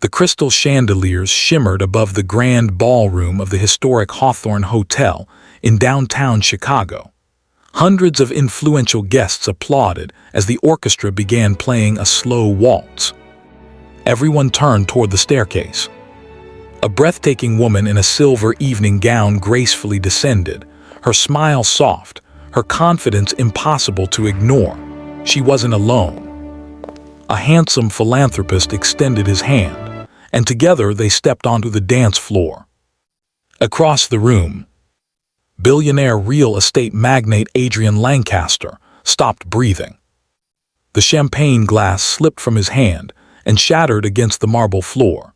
The crystal chandeliers shimmered above the grand ballroom of the historic Hawthorne Hotel in downtown Chicago. Hundreds of influential guests applauded as the orchestra began playing a slow waltz. Everyone turned toward the staircase. A breathtaking woman in a silver evening gown gracefully descended, her smile soft, her confidence impossible to ignore. She wasn't alone. A handsome philanthropist extended his hand, and together they stepped onto the dance floor. Across the room, billionaire real estate magnate Adrian Lancaster stopped breathing. The champagne glass slipped from his hand and shattered against the marble floor.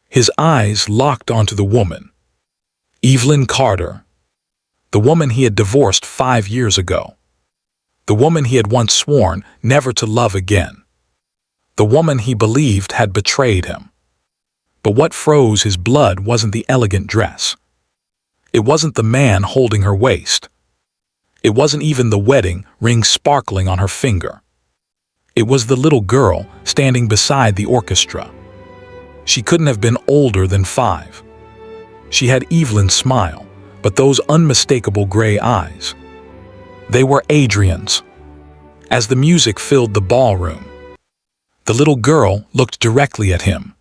His eyes locked onto the woman, Evelyn Carter, the woman he had divorced 5 years ago, the woman he had once sworn never to love again, the woman he believed had betrayed him. But what froze his blood wasn't the elegant dress. It wasn't the man holding her waist. It wasn't even the wedding ring sparkling on her finger. It was the little girl standing beside the orchestra. She couldn't have been older than 5. She had Evelyn's smile, but those unmistakable gray eyes. They were Adrian's. As the music filled the ballroom, the little girl looked directly at him,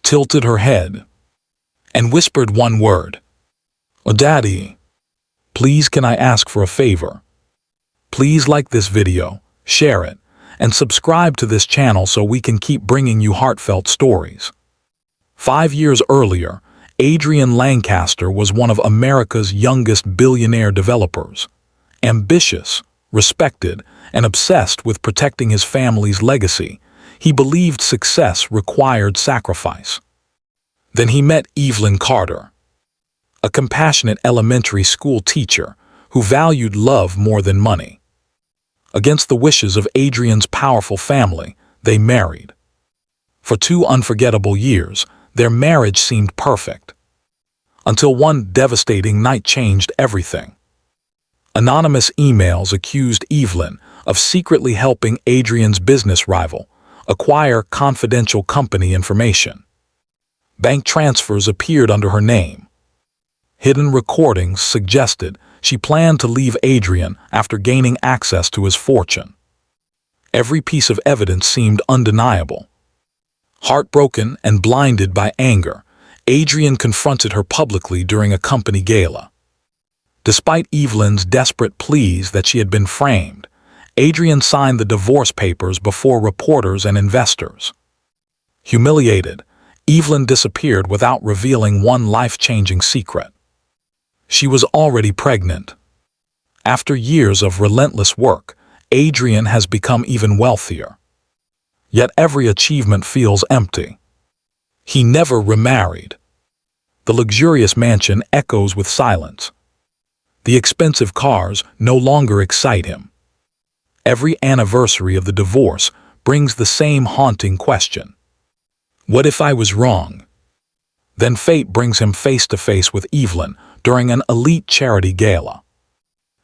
tilted her head, and whispered one word. "Oh, Daddy, please can I ask for a favor? Please like this video, share it, and subscribe to this channel so we can keep bringing you heartfelt stories." 5 years earlier, Adrian Lancaster was one of America's youngest billionaire developers. Ambitious, respected, and obsessed with protecting his family's legacy, he believed success required sacrifice. Then he met Evelyn Carter, a compassionate elementary school teacher who valued love more than money. Against the wishes of Adrian's powerful family, they married. For 2 unforgettable years, their marriage seemed perfect. Until one devastating night changed everything. Anonymous emails accused Evelyn of secretly helping Adrian's business rival acquire confidential company information. Bank transfers appeared under her name. Hidden recordings suggested she planned to leave Adrian after gaining access to his fortune. Every piece of evidence seemed undeniable. Heartbroken and blinded by anger, Adrian confronted her publicly during a company gala. Despite Evelyn's desperate pleas that she had been framed, Adrian signed the divorce papers before reporters and investors. Humiliated, Evelyn disappeared without revealing one life-changing secret. She was already pregnant. After years of relentless work, Adrian has become even wealthier. Yet every achievement feels empty. He never remarried. The luxurious mansion echoes with silence. The expensive cars no longer excite him. Every anniversary of the divorce brings the same haunting question. What if I was wrong? Then fate brings him face to face with Evelyn during an elite charity gala.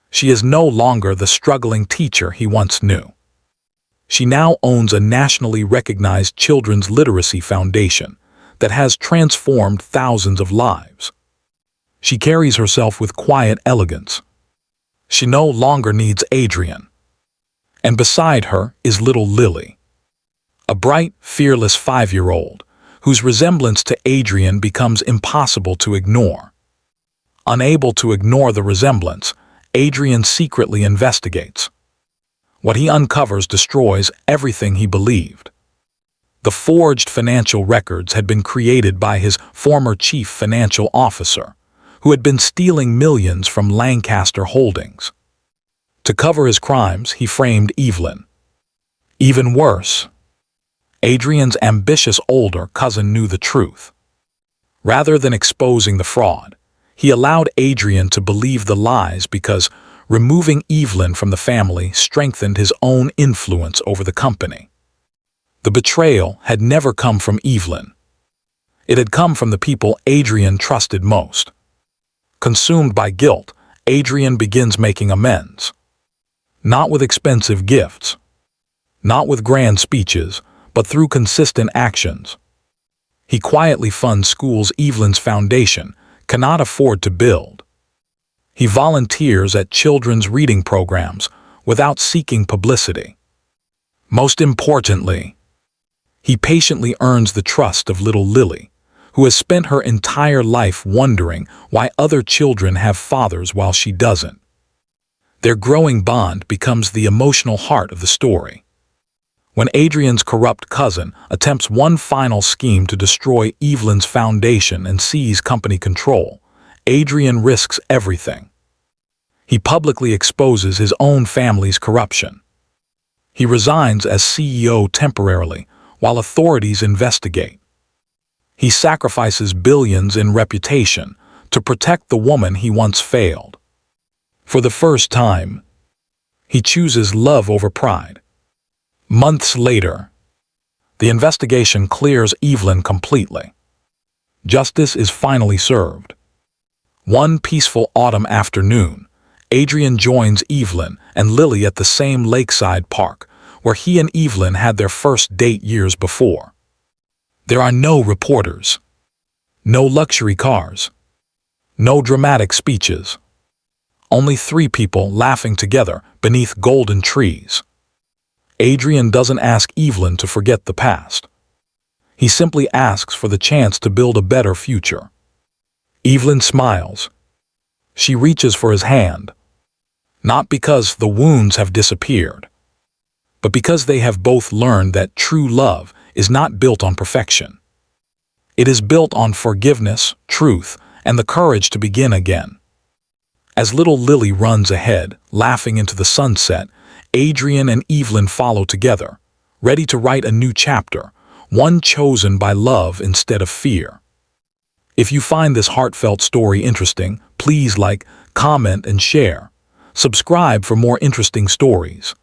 She is no longer the struggling teacher he once knew. She now owns a nationally recognized children's literacy foundation that has transformed thousands of lives. She carries herself with quiet elegance. She no longer needs Adrian. And beside her is little Lily, a bright, fearless 5-year-old whose resemblance to Adrian becomes impossible to ignore. Unable to ignore the resemblance, Adrian secretly investigates. What he uncovers destroys everything he believed. The forged financial records had been created by his former chief financial officer, who had been stealing millions from Lancaster Holdings. To cover his crimes, he framed Evelyn. Even worse, Adrian's ambitious older cousin knew the truth. Rather than exposing the fraud, he allowed Adrian to believe the lies because removing Evelyn from the family strengthened his own influence over the company. The betrayal had never come from Evelyn. It had come from the people Adrian trusted most. Consumed by guilt, Adrian begins making amends. Not with expensive gifts, not with grand speeches, but through consistent actions. He quietly funds schools Evelyn's foundation cannot afford to build. He volunteers at children's reading programs without seeking publicity. Most importantly, he patiently earns the trust of little Lily, who has spent her entire life wondering why other children have fathers while she doesn't. Their growing bond becomes the emotional heart of the story. When Adrian's corrupt cousin attempts one final scheme to destroy Evelyn's foundation and seize company control, Adrian risks everything. He publicly exposes his own family's corruption. He resigns as CEO temporarily while authorities investigate. He sacrifices billions in reputation to protect the woman he once failed. For the first time, he chooses love over pride. Months later, the investigation clears Evelyn completely. Justice is finally served. One peaceful autumn afternoon, Adrian joins Evelyn and Lily at the same lakeside park where he and Evelyn had their first date years before. There are no reporters, no luxury cars, no dramatic speeches. Only three people laughing together beneath golden trees. Adrian doesn't ask Evelyn to forget the past. He simply asks for the chance to build a better future. Evelyn smiles. She reaches for his hand, not because the wounds have disappeared, but because they have both learned that true love is not built on perfection. It is built on forgiveness, truth, and the courage to begin again. As little Lily runs ahead, laughing into the sunset, Adrian and Evelyn follow together, ready to write a new chapter, one chosen by love instead of fear. If you find this heartfelt story interesting, please like, comment, and share. Subscribe for more interesting stories.